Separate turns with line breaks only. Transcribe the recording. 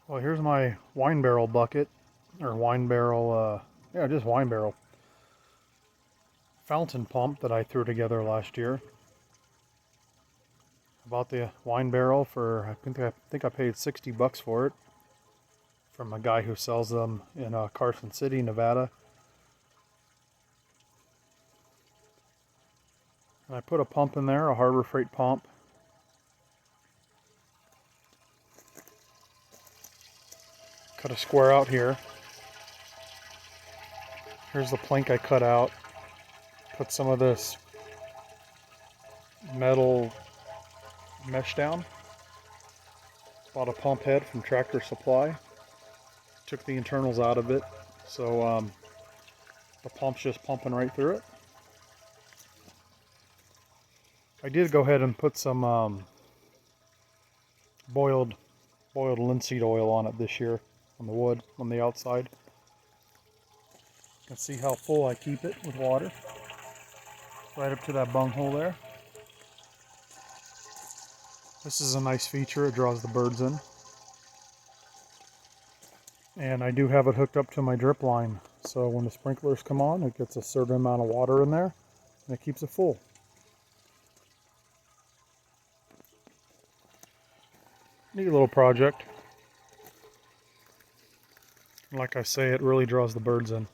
Well, here's my wine barrel bucket, or wine barrel, yeah, just wine barrel fountain pump that I threw together last year. I bought the wine barrel for, I think I paid 60 bucks for it from a guy who sells them in Carson City, Nevada. And I put a pump in there, a Harbor Freight pump. Cut a square out here. Here's the plank I cut out. Put some of this metal mesh down. Bought a pump head from Tractor Supply. Took the internals out of it, so the pump's just pumping right through it. I did go ahead and put some boiled linseed oil on it this year on the wood on the outside. You can see how full I keep it with water. Right up to that bunghole there. This is a nice feature, it draws the birds in. And I do have it hooked up to my drip line, so when the sprinklers come on, it gets a certain amount of water in there and it keeps it full. Neat little project. Like I say, it really draws the birds in.